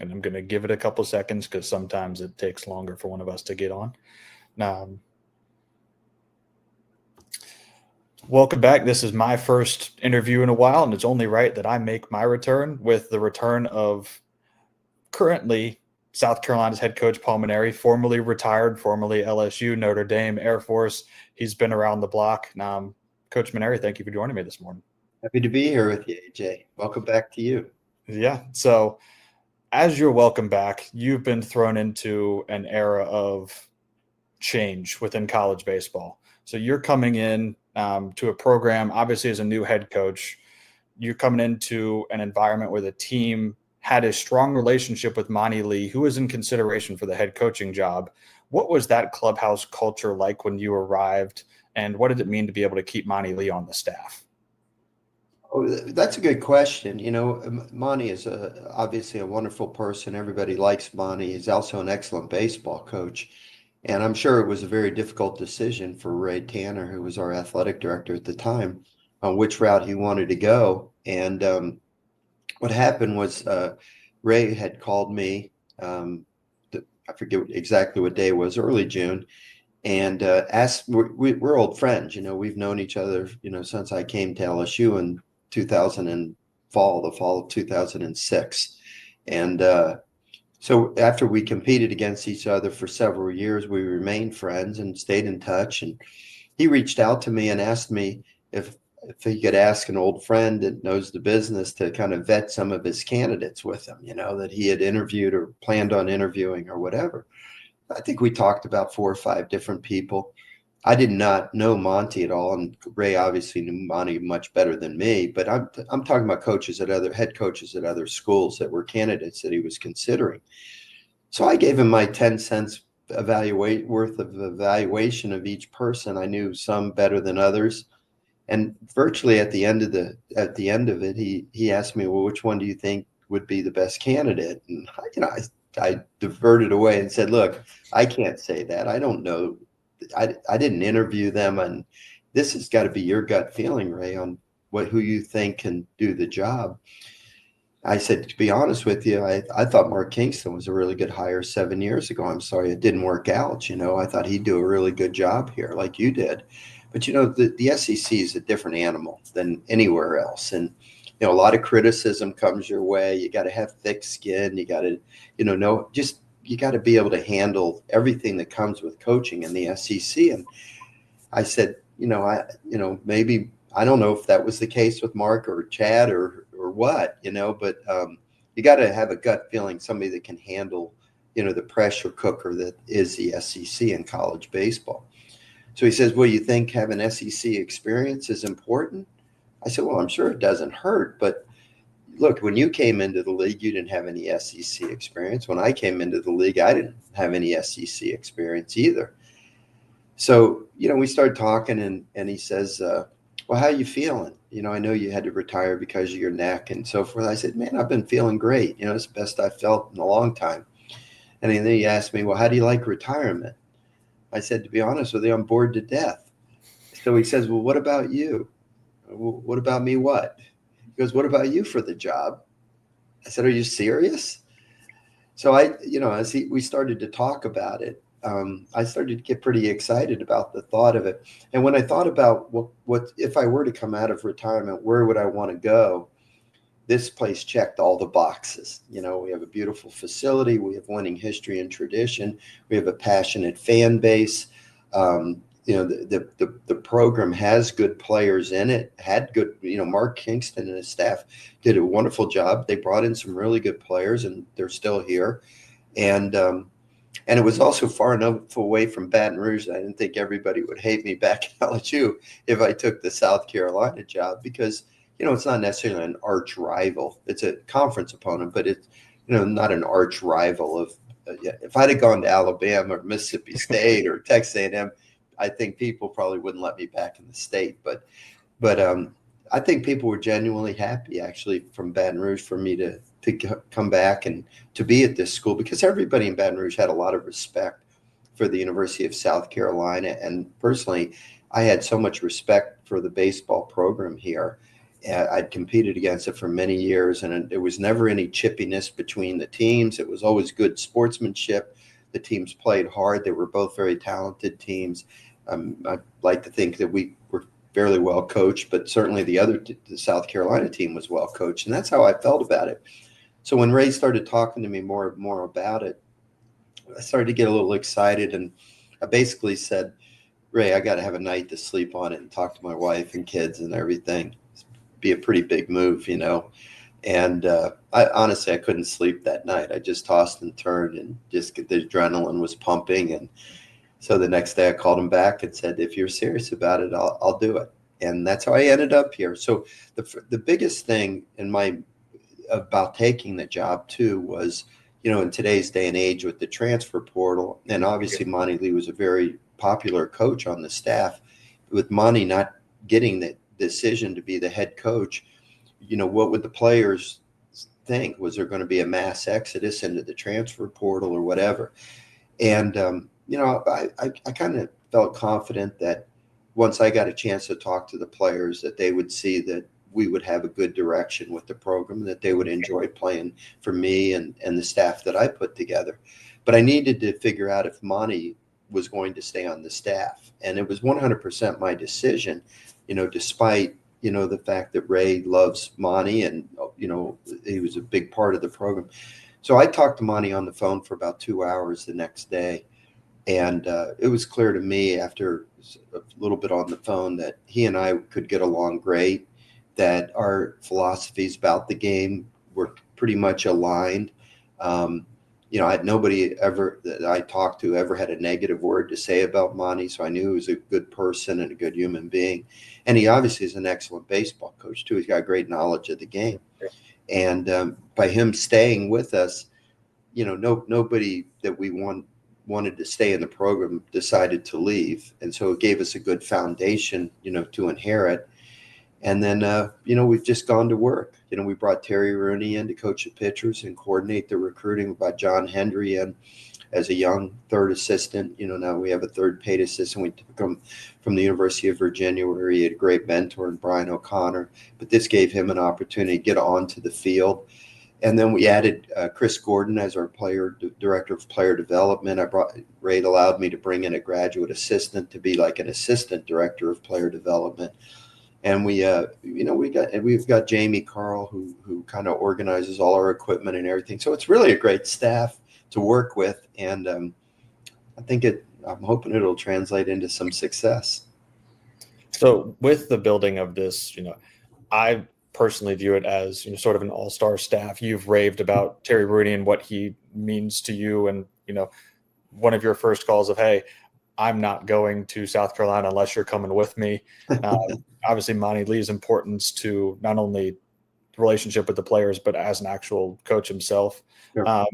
and I'm going to give it a couple seconds because sometimes it takes longer for one of us to get on. Welcome back. This is my first interview in a while, and it's only right that I make my return with the return of currently South Carolina's head coach, Paul Mainieri, formerly retired, formerly LSU, Notre Dame, Air Force. He's been around the block. Coach Mainieri, thank you for joining me this morning. Happy to be here with you, AJ. Welcome back to you. Yeah. So as you're welcome back, you've been thrown into an era of change within college baseball. So you're coming in to a program, obviously as a new head coach. You're coming into an environment where the team had a strong relationship with Mainieri, who was in consideration for the head coaching job. What was that clubhouse culture like when you arrived, and what did it mean to be able to keep Mainieri on the staff? Oh, that's a good question. Monty is obviously a wonderful person. Everybody likes Monty. He's also an excellent baseball coach. And I'm sure it was a very difficult decision for Ray Tanner, who was our athletic director at the time, on which route he wanted to go. And what happened was Ray had called me, I forget exactly what day it was, early June, and asked, we're old friends. We've known each other, since I came to LSU in the fall of 2006. And so after we competed against each other for several years, we remained friends and stayed in touch. And he reached out to me and asked me if he could ask an old friend that knows the business to kind of vet some of his candidates with him, that he had interviewed or planned on interviewing or whatever. I think we talked about 4 or 5 different people. I did not know Monty at all, and Ray obviously knew Monty much better than me. But I'm talking about head coaches at other schools that were candidates that he was considering. So I gave him my 10 cents worth of evaluation of each person. I knew some better than others, and virtually at the end of it, he asked me, "Well, which one do you think would be the best candidate?" And I diverted away and said, "Look, I can't say that. I don't know. I didn't interview them, and this has got to be your gut feeling, Ray, on who you think can do the job." I said, to be honest with you, I thought Mark Kingston was a really good hire 7 years ago. I'm sorry it didn't work out. I thought he'd do a really good job here, like you did. But the SEC is a different animal than anywhere else, and a lot of criticism comes your way. You got to have thick skin. You got to, you got to be able to handle everything that comes with coaching in the SEC. And I said, maybe, I don't know if that was the case with Mark or Chad or what, but you got to have a gut feeling, somebody that can handle, the pressure cooker that is the SEC in college baseball. So he says, well, you think having SEC experience is important? I said, well, I'm sure it doesn't hurt, but look, when you came into the league, you didn't have any SEC experience. When I came into the league, I didn't have any SEC experience either. So, we started talking, and he says, well, how are you feeling? I know you had to retire because of your neck and so forth. I said, man, I've been feeling great. It's the best I've felt in a long time. And then he asked me, well, how do you like retirement? I said, to be honest with you, I'm bored to death. So he says, well, what about you? Well, what about me? What? He goes, what about you for the job? I said, are you serious? So as we started to talk about it, I started to get pretty excited about the thought of it. And when I thought about what if I were to come out of retirement, where would I want to go? This place checked all the boxes. We have a beautiful facility. We have winning history and tradition. We have a passionate fan base. The program has good players in it, had good, Mark Kingston and his staff did a wonderful job. They brought in some really good players, and they're still here. And it was also far enough away from Baton Rouge that I didn't think everybody would hate me back at LSU if I took the South Carolina job, because, it's not necessarily an arch rival. It's a conference opponent, but it's, not an arch rival of, if I'd have gone to Alabama or Mississippi State or Texas A&M, I think people probably wouldn't let me back in the state. But I think people were genuinely happy, actually, from Baton Rouge for me to come back and to be at this school, because everybody in Baton Rouge had a lot of respect for the University of South Carolina. And personally, I had so much respect for the baseball program here. I'd competed against it for many years, and there was never any chippiness between the teams. It was always good sportsmanship. The teams played hard. They were both very talented teams. I like to think that we were fairly well coached, but certainly the South Carolina team was well coached, and that's how I felt about it. So when Ray started talking to me more and more about it, I started to get a little excited, and I basically said, Ray, I got to have a night to sleep on it and talk to my wife and kids and everything. It'd be a pretty big move, you know. And I honestly, I couldn't sleep that night. I just tossed and turned, and just the adrenaline was pumping. And so the next day I called him back and said, if you're serious about it, I'll do it. And that's how I ended up here. So the biggest thing about taking the job too was, you know, in today's day and age with the transfer portal, and obviously Monty Lee was a very popular coach on the staff. With Monty not getting the decision to be the head coach, you know, what would the players think? Was there going to be a mass exodus into the transfer portal or whatever? And, you know, I kind of felt confident that once I got a chance to talk to the players, that they would see that we would have a good direction with the program, that they would enjoy playing for me and the staff that I put together. But I needed to figure out if Monty was going to stay on the staff. And it was 100% my decision, you know, despite, you know, the fact that Ray loves Monty and, you know, he was a big part of the program. So I talked to Monty on the phone for about 2 hours the next day. And it was clear to me after a little bit on the phone that he and I could get along great, that our philosophies about the game were pretty much aligned. You know, I had nobody ever that I talked to ever had a negative word to say about Monty, so I knew he was a good person and a good human being. And he obviously is an excellent baseball coach too. He's got great knowledge of the game. And by him staying with us, you know, nobody that we wanted to stay in the program decided to leave. And so it gave us a good foundation, you know, to inherit. And then, you know, we've just gone to work. You know, we brought Terry Rooney in to coach the pitchers and coordinate the recruiting. We brought John Hendry in as a young third assistant. You know, now we have a third paid assistant. We took him from the University of Virginia, where he had a great mentor in Brian O'Connor. But this gave him an opportunity to get onto the field. And then we added Chris Gordon as our director of player development. Ray allowed me to bring in a graduate assistant to be like an assistant director of player development. And we, you know, we've got Jamie Carl who kind of organizes all our equipment and everything. So it's really a great staff to work with, and I think I'm hoping it'll translate into some success. So with the building of this, you know, I personally view it as, you know, sort of an all-star staff. You've raved about Terry Rooney and what he means to you, and, you know, one of your first calls of, hey, I'm not going to South Carolina unless you're coming with me. Obviously, Monty Lee's importance to not only the relationship with the players, but as an actual coach himself. Sure.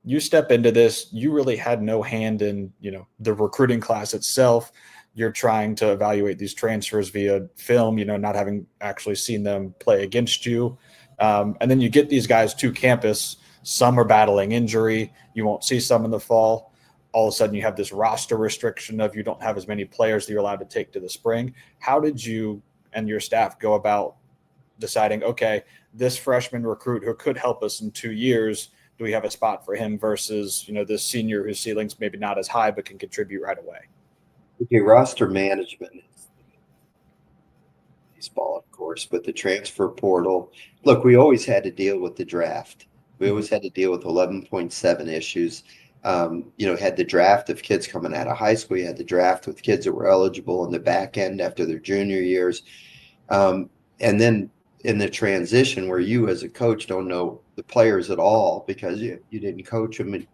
You step into this, you really had no hand in, you know, the recruiting class itself. You're trying to evaluate these transfers via film, you know, not having actually seen them play against you. And then you get these guys to campus. Some are battling injury. You won't see some in the fall. All of a sudden you have this roster restriction of you don't have as many players that you're allowed to take to the spring. How did you and your staff go about deciding, okay, this freshman recruit who could help us in 2 years, do we have a spot for him versus, you know, this senior whose ceiling's maybe not as high but can contribute right away? Okay, roster management is baseball, of course, but the transfer portal. Look, we always had to deal with the draft. We always had to deal with 11.7 issues. You know, had the draft of kids coming out of high school. You had the draft with kids that were eligible in the back end after their junior years. And then in the transition where you as a coach don't know the players at all because you didn't coach them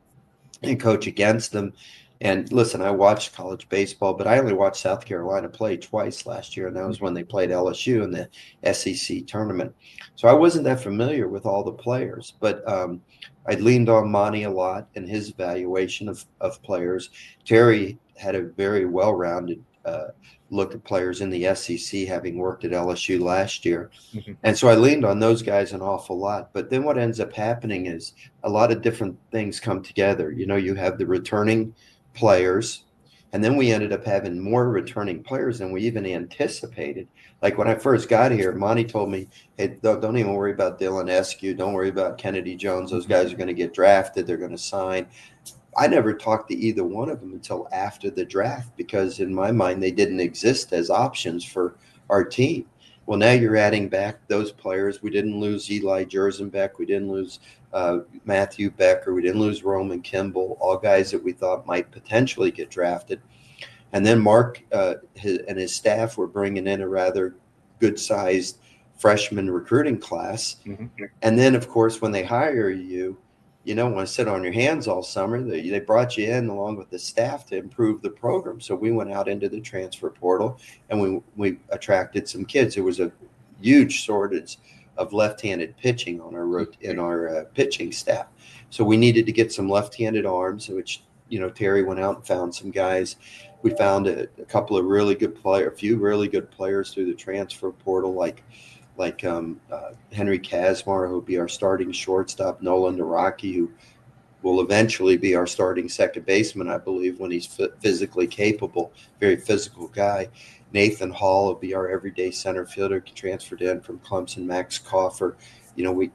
and coach against them. And listen, I watched college baseball, but I only watched South Carolina play twice last year, and that was when they played LSU in the SEC tournament. So I wasn't that familiar with all the players, but I leaned on Monty a lot in his evaluation of players. Terry had a very well-rounded look at players in the SEC, having worked at LSU last year. Mm-hmm. And so I leaned on those guys an awful lot. But then what ends up happening is a lot of different things come together. You know, you have the returning players, And then we ended up having more returning players than we even anticipated. Like when I first got here, Monty told me, hey, don't even worry about Dylan Eskew. Don't worry about Kennedy Jones. Those guys are going to get drafted. They're going to sign. I never talked to either one of them until after the draft because in my mind, they didn't exist as options for our team. Well, now you're adding back those players. We didn't lose Eli Jersenbeck. We didn't lose Matthew Becker. We didn't lose Roman Kimball, all guys that we thought might potentially get drafted. And then Mark and his staff were bringing in a rather good-sized freshman recruiting class. Mm-hmm. And then, of course, when they hire you, you don't want to sit on your hands all summer. They brought you in along with the staff to improve the program. So we went out into the transfer portal and we attracted some kids. There was a huge shortage of left-handed pitching on our pitching staff. So we needed to get some left-handed arms, which, Terry went out and found some guys. We found a couple of really good players, a few really good players through the transfer portal, like Henry Kazmar, who will be our starting shortstop, Nolan Naraki, who will eventually be our starting second baseman, I believe, when he's physically capable, very physical guy. Nathan Hall will be our everyday center fielder, transferred in from Clemson. Max Coffer,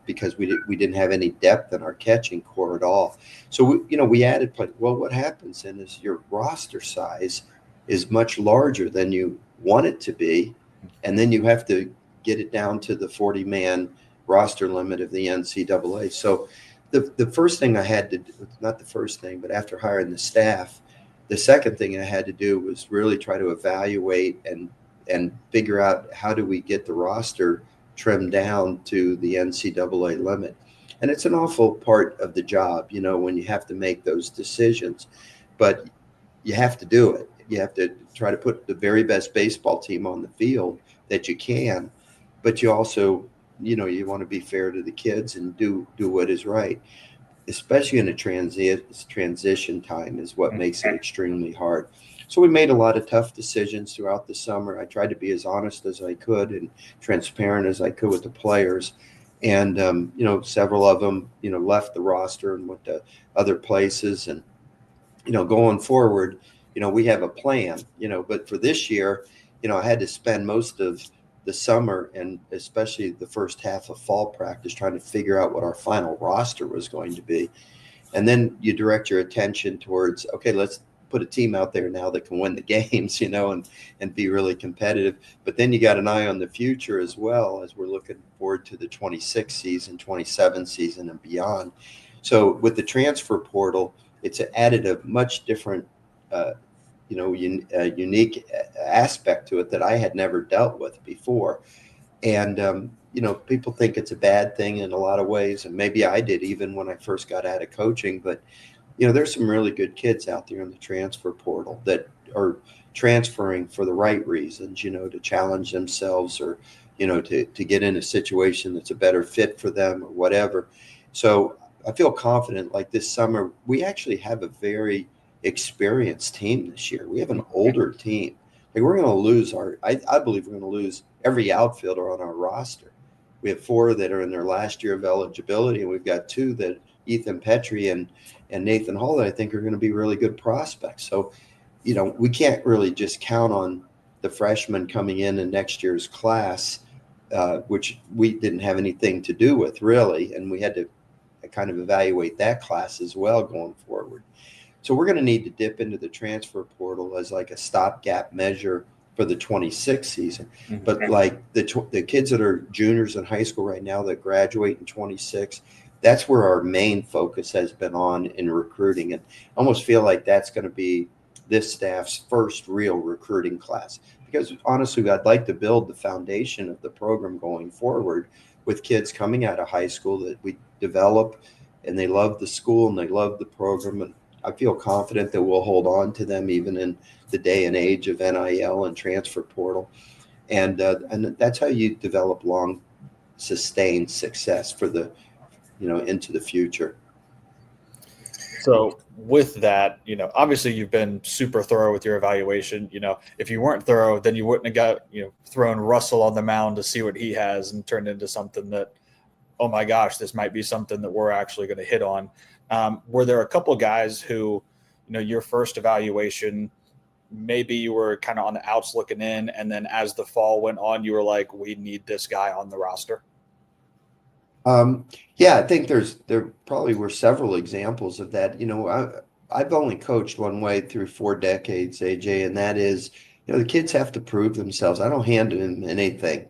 because we didn't have any depth in our catching core at all. So we added play. Well, what happens then is your roster size is much larger than you want it to be, and then you have to get it down to the 40-man roster limit of the NCAA. So the first thing I had to do, not the first thing, but after hiring the staff, the second thing I had to do was really try to evaluate and figure out how do we get the roster trimmed down to the NCAA limit. And it's an awful part of the job, when you have to make those decisions. But you have to do it. You have to try to put the very best baseball team on the field that you can. But you also, you want to be fair to the kids and do what is right, especially in a transition time is what makes it extremely hard. So we made a lot of tough decisions throughout the summer. I tried to be as honest as I could and transparent as I could with the players. And, several of them, left the roster and went to other places. And, going forward, we have a plan, but for this year, I had to spend most of the summer and especially the first half of fall practice trying to figure out what our final roster was going to be. And then you direct your attention towards, okay, let's put a team out there now that can win the games, and be really competitive. But then you got an eye on the future as well, as we're looking forward to the 26 season, 27 season and beyond. So with the transfer portal, it's added a much different unique aspect to it that I had never dealt with before. And, people think it's a bad thing in a lot of ways. And maybe I did even when I first got out of coaching. But, there's some really good kids out there in the transfer portal that are transferring for the right reasons, to challenge themselves or, to get in a situation that's a better fit for them or whatever. So I feel confident like this summer, we actually have a very experienced team this year. We have an older team. Like we're going to lose I believe we're going to lose every outfielder on our roster. We have 4 that are in their last year of eligibility, and we've got 2 that Ethan Petrie and Nathan Hall that I think are going to be really good prospects. So, we can't really just count on the freshmen coming in next year's class, which we didn't have anything to do with really. And we had to kind of evaluate that class as well going forward. So we're going to need to dip into the transfer portal as like a stopgap measure for the 26 season. Mm-hmm. But like the kids that are juniors in high school right now that graduate in 26, that's where our main focus has been on in recruiting. And I almost feel like that's going to be this staff's first real recruiting class. Because honestly, I'd like to build the foundation of the program going forward with kids coming out of high school that we develop and they love the school and they love the program. And I feel confident that we'll hold on to them even in the day and age of NIL and transfer portal. And that's how you develop long sustained success for the, into the future. So with that, obviously you've been super thorough with your evaluation. If you weren't thorough, then you wouldn't have got, thrown Russell on the mound to see what he has and turned into something that, oh my gosh, this might be something that we're actually going to hit on. Were there a couple of guys who, your first evaluation maybe you were kind of on the outs looking in, and then as the fall went on, you were like, we need this guy on the roster? Yeah, I think there probably were several examples of that. I've only coached one way through 4 decades, AJ, and that is, the kids have to prove themselves. I don't hand them anything.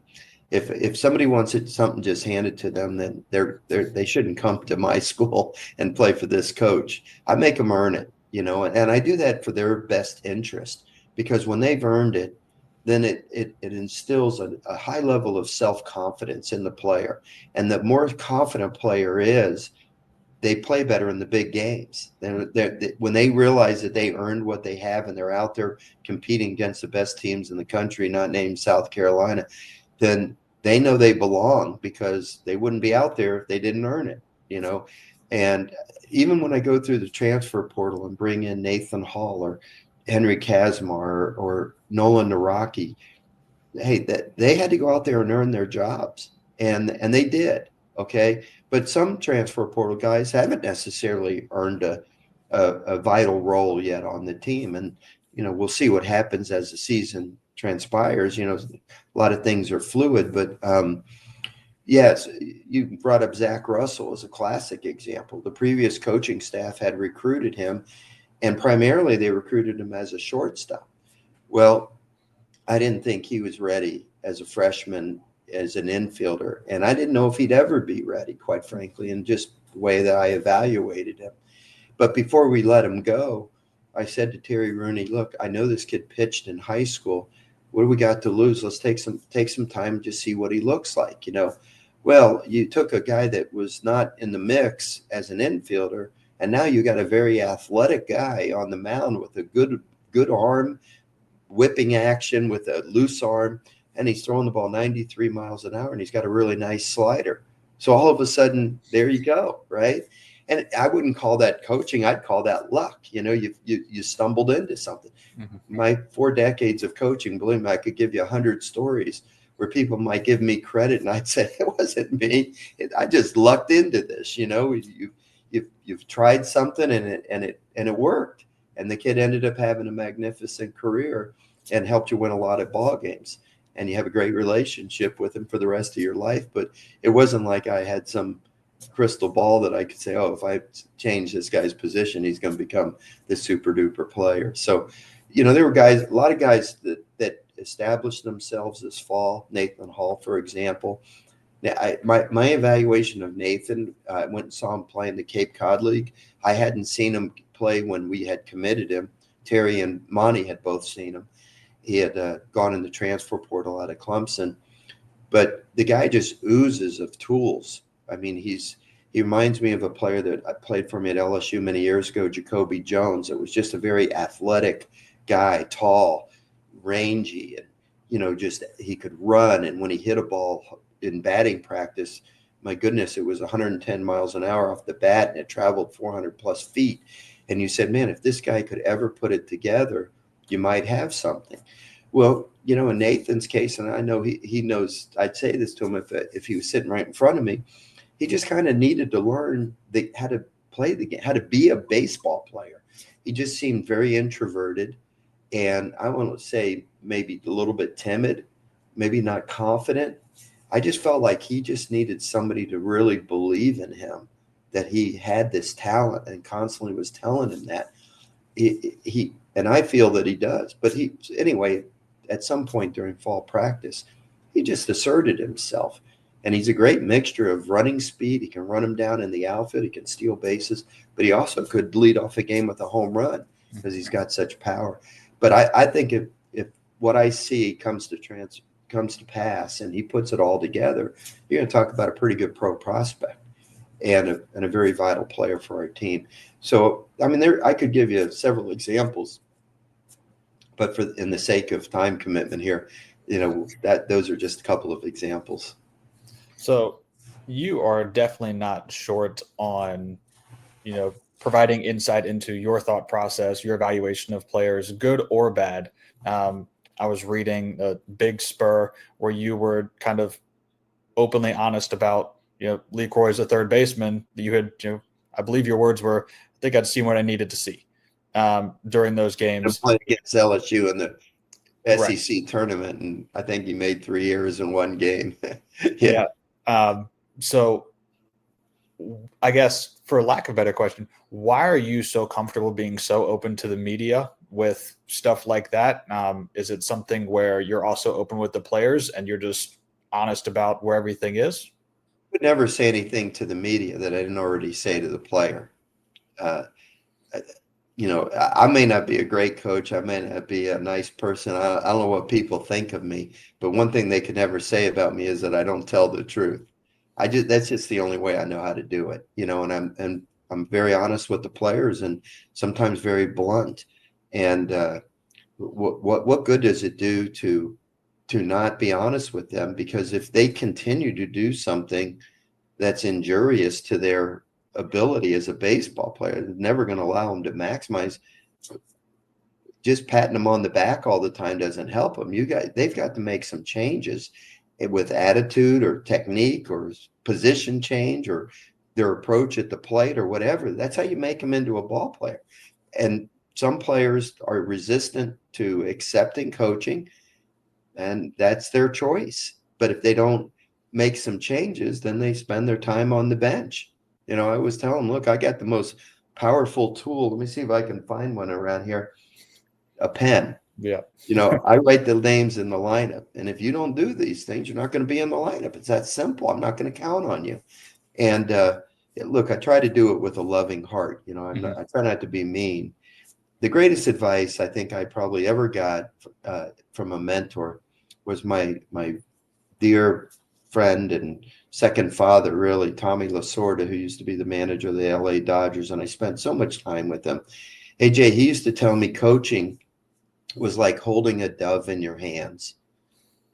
If somebody wants something just handed to them, then they shouldn't come to my school and play for this coach. I make them earn it, and I do that for their best interest, because when they've earned it, then it instills a high level of self-confidence in the player. And the more confident player is, they play better in the big games. When they realize that they earned what they have and they're out there competing against the best teams in the country, not named South Carolina, then they know they belong, because they wouldn't be out there if they didn't earn it. And even when I go through the transfer portal and bring in Nathan Hall or Henry Kazmar or Nolan Naraki, hey, that they had to go out there and earn their jobs, and they did. Okay, but some transfer portal guys haven't necessarily earned a vital role yet on the team, and we'll see what happens as the season transpires. A lot of things are fluid, but yes, you brought up Zach Russell as a classic example. The previous coaching staff had recruited him, and primarily they recruited him as a shortstop. Well, I didn't think he was ready as a freshman as an infielder, and I didn't know if he'd ever be ready, quite frankly, in just the way that I evaluated him. But before we let him go, I said to Terry Rooney, look, I know this kid pitched in high school. What do we got to lose? Let's take some time to see what he looks like. Well, you took a guy that was not in the mix as an infielder, and now you got a very athletic guy on the mound with a good arm, whipping action with a loose arm, and he's throwing the ball 93 miles an hour, and he's got a really nice slider. So all of a sudden, there you go, right? And I wouldn't call that coaching. I'd call that luck. You stumbled into something. Mm-hmm. My 4 decades of coaching, believe me, I could give you 100 stories where people might give me credit, and I'd say it wasn't me. I just lucked into this. You've tried something, and it worked. And the kid ended up having a magnificent career and helped you win a lot of ball games. And you have a great relationship with him for the rest of your life. But it wasn't like I had some crystal ball that I could say, oh, if I change this guy's position, he's going to become this super duper player. So, there were a lot of guys that established themselves this fall. Nathan Hall, for example. Now, my evaluation of Nathan, I went and saw him play in the Cape Cod League. I hadn't seen him play when we had committed him. Terry and Monty had both seen him. He had gone in the transfer portal out of Clemson. But the guy just oozes of tools. I mean, he reminds me of a player that I played for me at LSU many years ago, Jacoby Jones. It was just a very athletic guy, tall, rangy, and just he could run. And when he hit a ball in batting practice, my goodness, it was 110 miles an hour off the bat, and it traveled 400 plus feet. And you said, man, if this guy could ever put it together, you might have something. Well, in Nathan's case, and I know he knows, I'd say this to him if he was sitting right in front of me, he just kind of needed to learn how to play the game, how to be a baseball player. He just seemed very introverted, and I want to say maybe a little bit timid, maybe not confident. I just felt like he just needed somebody to really believe in him, that he had this talent, and constantly was telling him that. He and I feel that he does. But anyway, at some point during fall practice, he just asserted himself. And he's a great mixture of running speed. He can run him down in the outfield. He can steal bases, but he also could lead off a game with a home run because he's got such power. But I think if what I see comes to pass and he puts it all together, you're going to talk about a pretty good pro prospect and a very vital player for our team. So, I mean, I could give you several examples, but in the sake of time commitment here, those are just a couple of examples. So you are definitely not short on, providing insight into your thought process, your evaluation of players, good or bad. I was reading a Big Spur where you were kind of openly honest about, Lee Croy as a third baseman. You had, I believe your words were, I think I'd seen what I needed to see. during those games. Playing against LSU in the Right. SEC tournament, and I think he made 3 errors in one game. Yeah. So I guess, for lack of a better question, why are you so comfortable being so open to the media with stuff like that? Is it something where you're also open with the players and you're just honest about where everything is? Would never say anything to the media that I didn't already say to the player. Uh, I may not be a great coach. I may not be a nice person. I don't know what people think of me, but one thing they could never say about me is that I don't tell the truth. That's just the only way I know how to do it, and I'm very honest with the players and sometimes very blunt. And what good does it do to not be honest with them? Because if they continue to do something that's injurious to their ability as a baseball player, they're never going to allow them to maximize. Just patting them on the back all the time doesn't help them. They've got to make some changes with attitude or technique or position change or their approach at the plate or whatever. That's how you make them into a ball player. And some players are resistant to accepting coaching, and that's their choice. But if they don't make some changes, then they spend their time on the bench. I always tell them, look, I got the most powerful tool. Let me see if I can find one around here. A pen. Yeah. I write the names in the lineup. And if you don't do these things, you're not going to be in the lineup. It's that simple. I'm not going to count on you. And look, I try to do it with a loving heart. I try not to be mean. The greatest advice I think I probably ever got from a mentor was my dear friend and second father, really, Tommy Lasorda, who used to be the manager of the LA Dodgers. And I spent so much time with him. AJ, he used to tell me coaching was like holding a dove in your hands.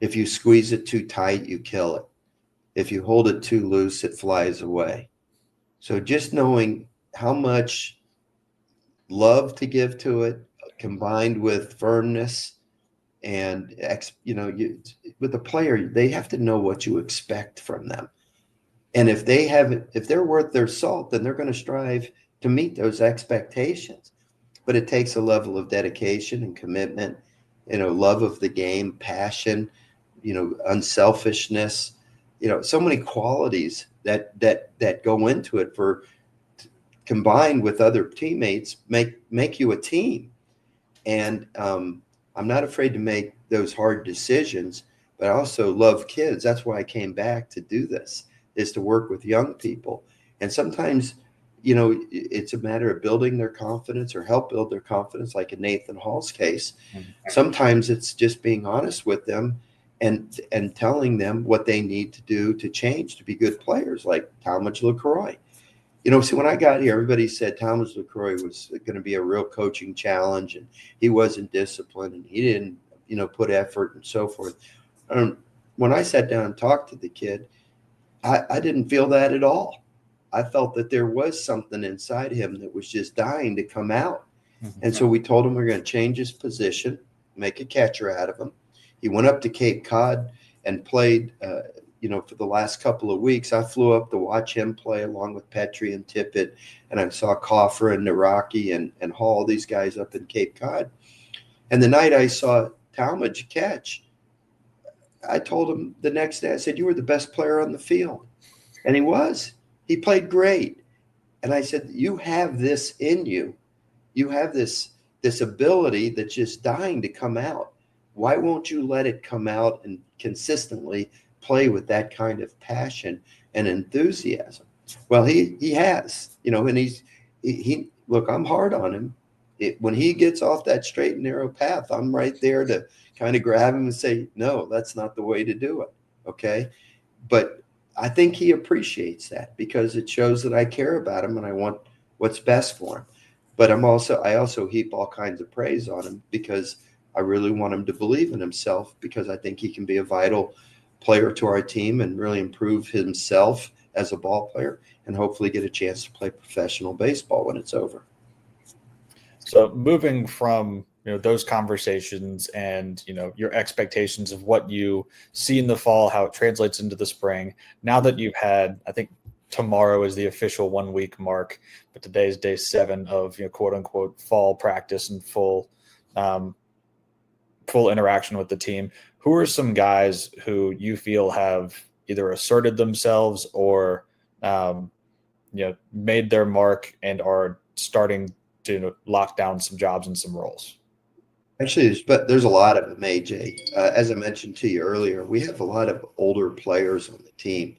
If you squeeze it too tight, you kill it. If you hold it too loose, it flies away. So just knowing how much love to give to it, combined with firmness, and with the player, they have to know what you expect from them. And if they're worth their salt, then they're going to strive to meet those expectations. But it takes a level of dedication and commitment, love of the game, passion, unselfishness, so many qualities that go into it combined with other teammates make you a team. And I'm not afraid to make those hard decisions, but I also love kids. That's why I came back to do this, is to work with young people. And sometimes it's a matter of building their confidence or help build their confidence, like in Nathan Hall's case. Mm-hmm. Sometimes it's just being honest with them and telling them what they need to do to change, to be good players, like Talmadge LaCroix. See, when I got here, everybody said Talmadge LaCroix was going to be a real coaching challenge, and he wasn't disciplined, and he didn't, put effort and so forth. When I sat down and talked to the kid, I didn't feel that at all. I felt that there was something inside him that was just dying to come out. Mm-hmm. And so we told him we're going to change his position, make a catcher out of him. He went up to Cape Cod and played, for the last couple of weeks. I flew up to watch him play along with Petrie and Tippett, and I saw Coffer and Naraki and Hall, these guys up in Cape Cod. And the night I saw Talmadge catch, I told him the next day, I said, you were the best player on the field. And he was. He played great. And I said, you have this in you. You have this ability that's just dying to come out. Why won't you let it come out and consistently play with that kind of passion and enthusiasm? Well, he has, and he look, I'm hard on him. When he gets off that straight and narrow path, I'm right there to kind of grab him and say, no, that's not the way to do it. Okay. But I think he appreciates that because it shows that I care about him and I want what's best for him. But I also heap all kinds of praise on him because I really want him to believe in himself, because I think he can be a vital player to our team and really improve himself as a ball player and hopefully get a chance to play professional baseball when it's over. So moving from those conversations and your expectations of what you see in the fall, how it translates into the spring, now that you've had, I think, tomorrow is the official 1 week mark, but today is day 7 of, quote unquote fall practice and full interaction with the team. Who are some guys who you feel have either asserted themselves or made their mark and are starting to lock down some jobs and some roles? Actually, there's a lot of them, AJ. As I mentioned to you earlier, we have a lot of older players on the team.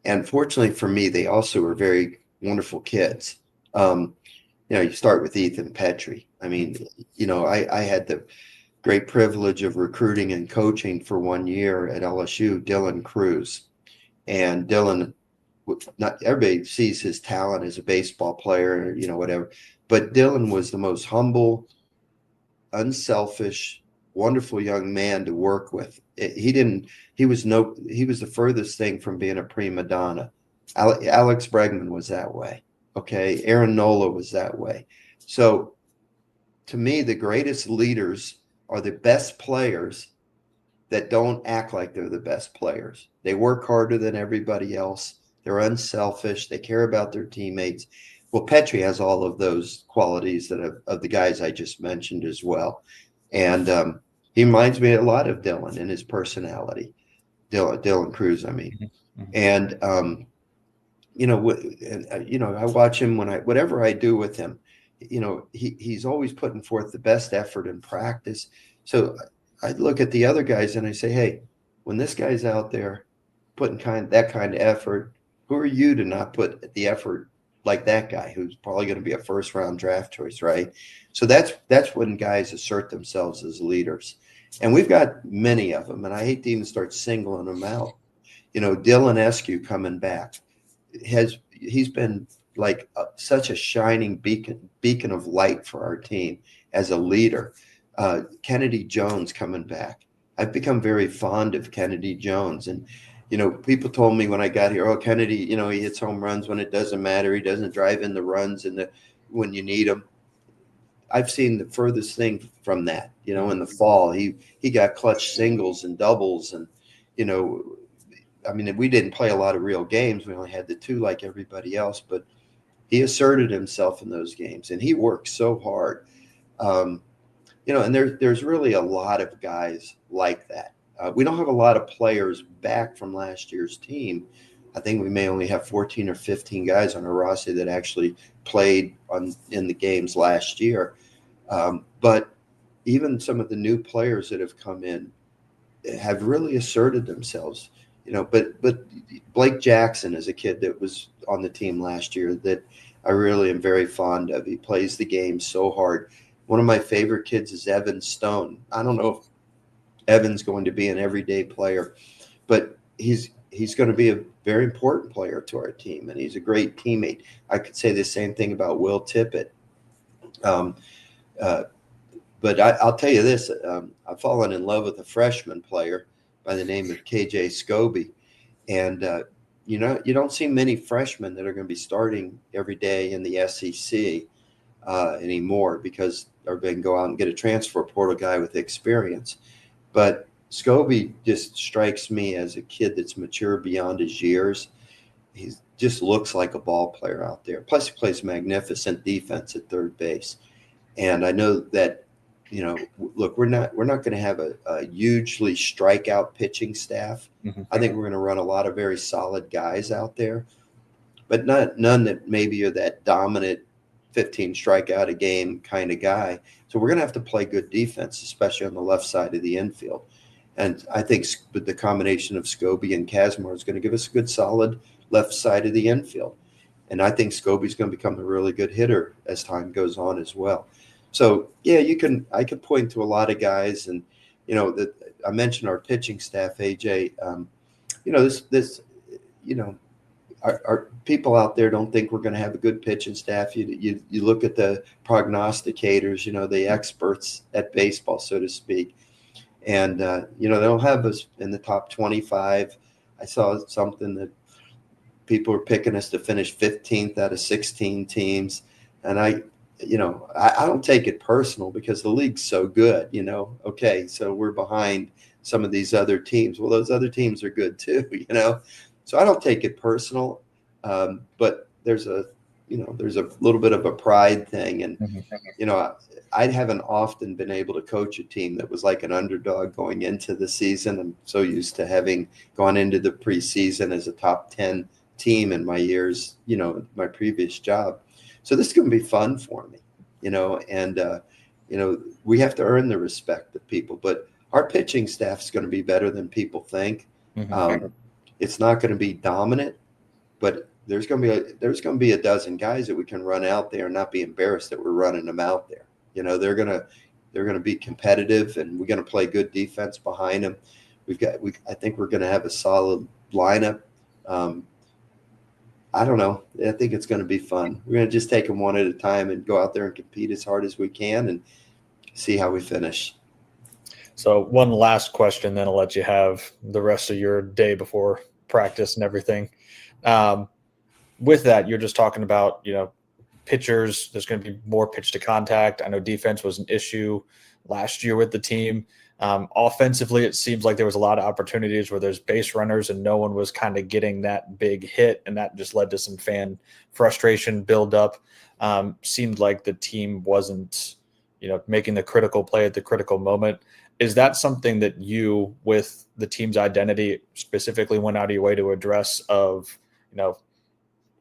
And fortunately for me, they also are very wonderful kids. You start with Ethan Petrie. I mean, I had the great privilege of recruiting and coaching for 1 year at LSU, Dylan Cruz. And Dylan, not everybody sees his talent as a baseball player, whatever. But Dylan was the most humble, unselfish, wonderful young man to work with. He was the furthest thing from being a prima donna. Alex Bregman was that way. Okay. Aaron Nola was that way. So to me, the greatest leaders are the best players that don't act like they're the best players. They work harder than everybody else. They're unselfish. They care about their teammates. Well, Petrie has all of those qualities of the guys I just mentioned as well. And he reminds me a lot of Dylan in his personality, Dylan Cruz, I mean. Mm-hmm. And, I watch him whatever I do with him, he's always putting forth the best effort in practice. So I look at the other guys and I say, hey, when this guy's out there putting that kind of effort, who are you to not put the effort like that guy who's probably going to be a first-round draft choice, right? So that's when guys assert themselves as leaders. And we've got many of them, and I hate to even start singling them out. Dylan Eskew coming back, he's been like such a shining beacon of light for our team as a leader. Kennedy Jones coming back. I've become very fond of Kennedy Jones. And, people told me when I got here, oh, Kennedy, he hits home runs when it doesn't matter. He doesn't drive in the runs when you need him. I've seen the furthest thing from that, in the fall. He got clutch singles and doubles. And, I mean, we didn't play a lot of real games. We only had the 2 like everybody else. But he asserted himself in those games. And he worked so hard. And there's really a lot of guys like that. We don't have a lot of players back from last year's team. I think we may only have 14 or 15 guys on our roster that actually played in the games last year. But even some of the new players that have come in have really asserted themselves. But Blake Jackson is a kid that was on the team last year that I really am very fond of. He plays the game so hard. One of my favorite kids is Evan Stone. I don't know if Evan's going to be an everyday player, but he's going to be a very important player to our team, and he's a great teammate. I could say the same thing about Will Tippett. But I'll tell you this, I've fallen in love with a freshman player by the name of KJ Scobie. And, you don't see many freshmen that are going to be starting every day in the SEC anymore because everybody can go out and get a transfer portal guy with experience. But Scobie just strikes me as a kid that's mature beyond his years. He just looks like a ball player out there. Plus, he plays magnificent defense at third base. And I know that, look, we're not going to have a hugely strikeout pitching staff. Mm-hmm. I think we're going to run a lot of very solid guys out there, but none that maybe are that dominant 15 strikeout a game kind of guy. So we're going to have to play good defense, especially on the left side of the infield. And I think the combination of Scobie and Kazmar is going to give us a good, solid left side of the infield. And I think Scobie's going to become a really good hitter as time goes on as well. So, yeah, I could point to a lot of guys. And, I mentioned our pitching staff, AJ. Our people out there don't think we're going to have a good pitching staff. You look at the prognosticators, the experts at baseball, so to speak. And, they don't have us in the top 25. I saw something that people were picking us to finish 15th out of 16 teams. And I don't take it personal because the league's so good, Okay, so we're behind some of these other teams. Well, those other teams are good too, So I don't take it personal. But there's a little bit of a pride thing. And, Mhm. I haven't often been able to coach a team that was like an underdog going into the season. I'm so used to having gone into the preseason as a top 10 team in my years, my previous job. So this is going to be fun for me, and, we have to earn the respect of people, but our pitching staff is going to be better than people think. Mhm. It's not going to be dominant, but there's going to be a dozen guys that we can run out there and not be embarrassed that we're running them out there. They're gonna be competitive, and we're gonna play good defense behind them. I think we're gonna have a solid lineup. Um, I don't know. I think it's going to be fun. We're going to just take them one at a time and go out there and compete as hard as we can and see how we finish. So one last question, then I'll let you have the rest of your day before practice and everything. Um, with that, you're just talking about, pitchers. There's going to be more pitch to contact. I know defense was an issue last year with the team. Offensively, it seems like there was a lot of opportunities where there's base runners and no one was kind of getting that big hit, and that just led to some fan frustration build up. Seemed like the team wasn't, making the critical play at the critical moment. Is that something that you, with the team's identity, specifically went out of your way to address? Of,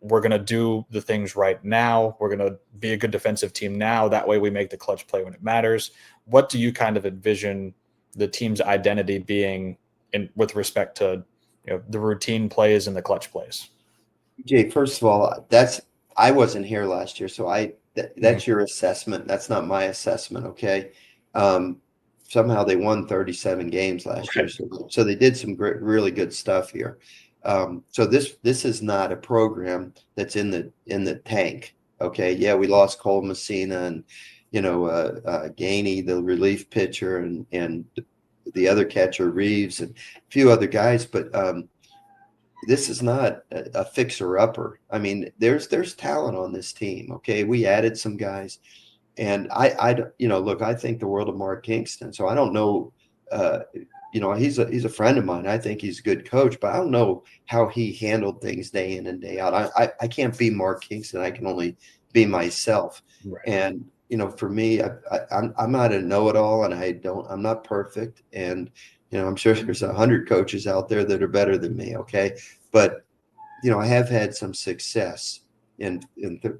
we're going to do the things right now. We're going to be a good defensive team now. That way we make the clutch play when it matters. What do you kind of envision the team's identity being with respect to, the routine plays and the clutch plays? Jay, first of all, I wasn't here last year, so that's your assessment. That's not my assessment. Okay. Um, Somehow they won 37 games last year, so they did some really good stuff here. So this is not a program that's in the tank. Okay, yeah, we lost Cole Messina and Gainey, the relief pitcher, and the other catcher Reeves, and a few other guys, but this is not a fixer upper. I mean, there's talent on this team. Okay, we added some guys, and look, I think the world of Mark Kingston. So I don't know. He's a friend of mine. I think he's a good coach, but I don't know how he handled things day in and day out. I can't be Mark Kingston. I can only be myself. Right. And for me, I'm not a know-it-all, and I'm not perfect. And I'm sure there's 100 coaches out there that are better than me. Okay, but I have had some success in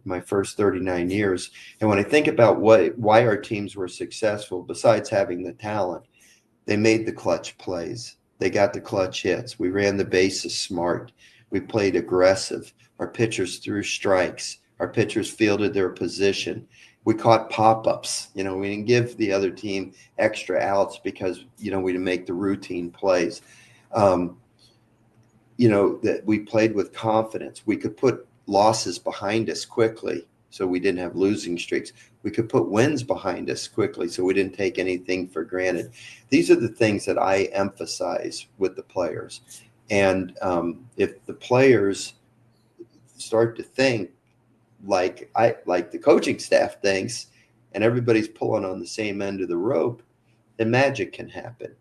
my first 39 years. And when I think about why our teams were successful, besides having the talent, they made the clutch plays. They got the clutch hits. We ran the bases smart. We played aggressive. Our pitchers threw strikes. Our pitchers fielded their position. We caught pop-ups. We didn't give the other team extra outs because, we didn't make the routine plays. That we played with confidence. We could put losses behind us quickly, so we didn't have losing streaks. We could put wins behind us quickly, so we didn't take anything for granted. These are the things that I emphasize with the players. And if the players start to think like the coaching staff thinks, and everybody's pulling on the same end of the rope, then magic can happen.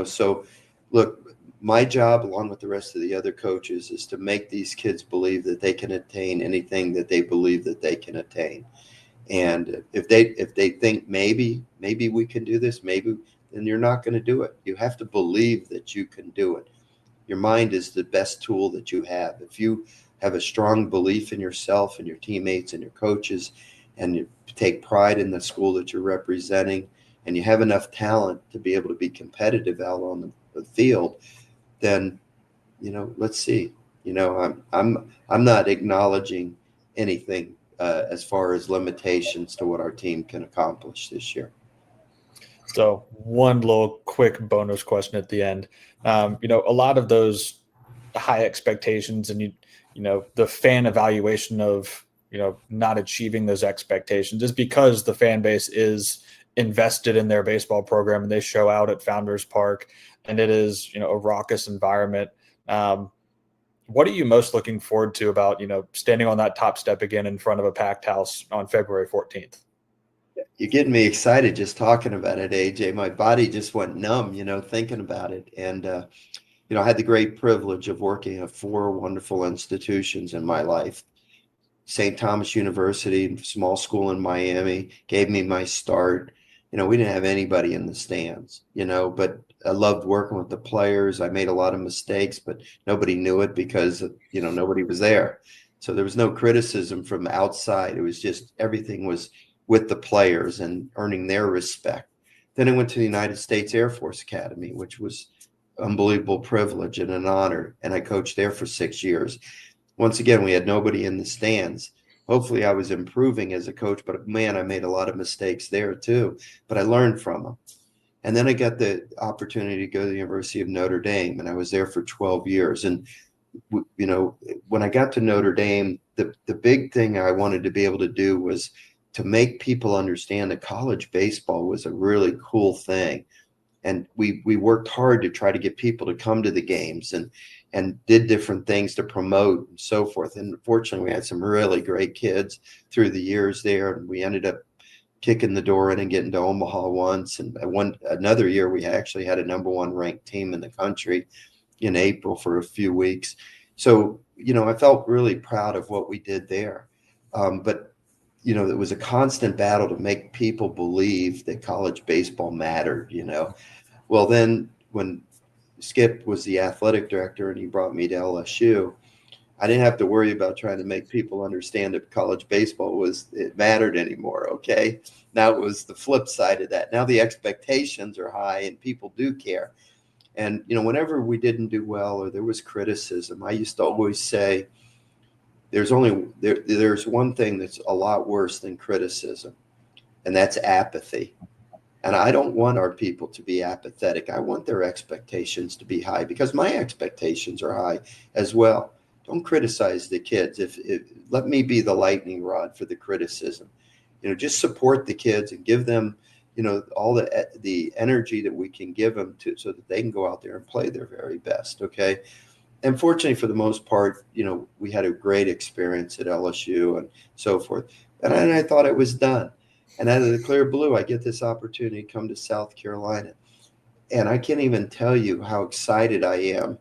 So look, my job, along with the rest of the other coaches, is to make these kids believe that they can attain anything that they believe that they can attain. And if they think maybe we can do this, then you're not going to do it. You have to believe that you can do it. Your mind is the best tool that you have. If you have a strong belief in yourself and your teammates and your coaches, and you take pride in the school that you're representing, and you have enough talent to be able to be competitive out on the field, then let's see. I'm not acknowledging anything as far as limitations to what our team can accomplish this year. So one little quick bonus question at the end. A lot of those high expectations and the fan evaluation of not achieving those expectations is because the fan base is invested in their baseball program and they show out at Founders Park, and it is a raucous environment. What are you most looking forward to about standing on that top step again in front of a packed house on February 14th? You're getting me excited just talking about it, AJ. My body just went numb, thinking about it. And I had the great privilege of working at 4 wonderful institutions in my life. St. Thomas University, small school in Miami, gave me my start. We didn't have anybody in the stands, but I loved working with the players. I made a lot of mistakes, but nobody knew it because, nobody was there. So there was no criticism from outside. It was just everything was with the players and earning their respect. Then I went to the United States Air Force Academy, which was unbelievable privilege and an honor. And I coached there for 6 years. Once again, we had nobody in the stands. Hopefully I was improving as a coach, but man, I made a lot of mistakes there too, but I learned from them. And then I got the opportunity to go to the University of Notre Dame, and I was there for 12 years. And, when I got to Notre Dame, the big thing I wanted to be able to do was to make people understand that college baseball was a really cool thing. And we worked hard to try to get people to come to the games and did different things to promote and so forth. And fortunately, we had some really great kids through the years there. And we ended up kicking the door in and getting to Omaha once. And another year, we actually had a #1 ranked team in the country in April for a few weeks. So, I felt really proud of what we did there. But it was a constant battle to make people believe that college baseball mattered. Well, then when Skip was the athletic director and he brought me to LSU, I didn't have to worry about trying to make people understand that college baseball it mattered anymore. Okay. Now it was the flip side of that. Now the expectations are high and people do care. And, whenever we didn't do well or there was criticism, I used to always say, there's one thing that's a lot worse than criticism, and that's apathy. And I don't want our people to be apathetic. I want their expectations to be high because my expectations are high as well. Don't criticize the kids. If let me be the lightning rod for the criticism. Just support the kids and give them, all the energy that we can give them so that they can go out there and play their very best. Okay. And fortunately, for the most part, we had a great experience at LSU and so forth. And I thought it was done. And out of the clear blue, I get this opportunity to come to South Carolina. And I can't even tell you how excited I am.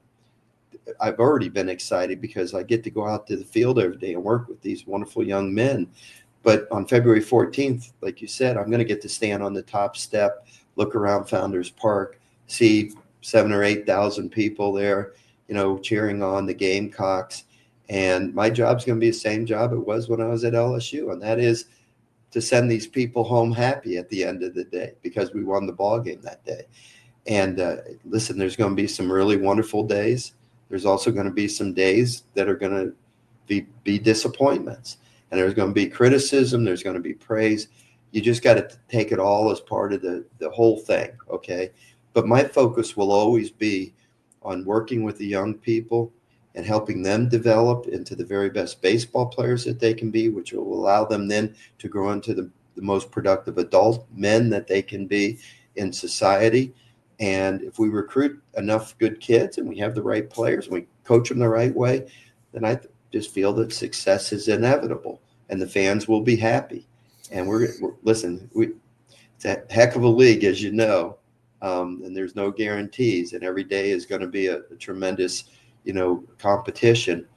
I've already been excited because I get to go out to the field every day and work with these wonderful young men. But on February 14th, like you said, I'm going to get to stand on the top step, look around Founders Park, see 7,000 or 8,000 people there, cheering on the Gamecocks. And my job's going to be the same job it was when I was at LSU. And that is to send these people home happy at the end of the day because we won the ball game that day. And listen, there's going to be some really wonderful days. There's also going to be some days that are going to be disappointments. And there's going to be criticism. There's going to be praise. You just got to take it all as part of the whole thing, okay? But my focus will always be on working with the young people and helping them develop into the very best baseball players that they can be, which will allow them then to grow into the most productive adult men that they can be in society. And if we recruit enough good kids and we have the right players and we coach them the right way, then I just feel that success is inevitable and the fans will be happy. And it's a heck of a league, as you know, and there's no guarantees. And every day is going to be a tremendous competition.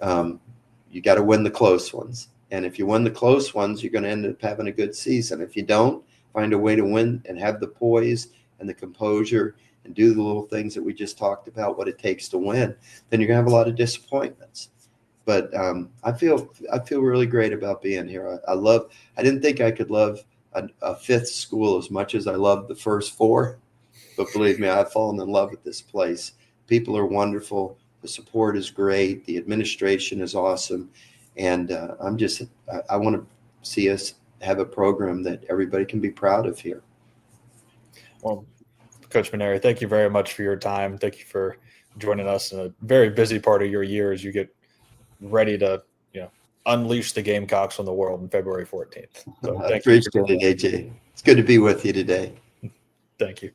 You got to win the close ones. And if you win the close ones, you're going to end up having a good season. If you don't, find a way to win and have the poise and the composure and do the little things that we just talked about, what it takes to win, then you're going to have a lot of disappointments. But I feel really great about being here. I didn't think I could love a fifth school as much as I loved the first four. But believe me, I've fallen in love with this place. People are wonderful. The support is great. The administration is awesome. And I want to see us have a program that everybody can be proud of here. Well, Coach Mainieri, thank you very much for your time. Thank you for joining us in a very busy part of your year as you get ready to, unleash the Gamecocks on the world on February 14th. So I appreciate it, AJ. It's good to be with you today. Thank you.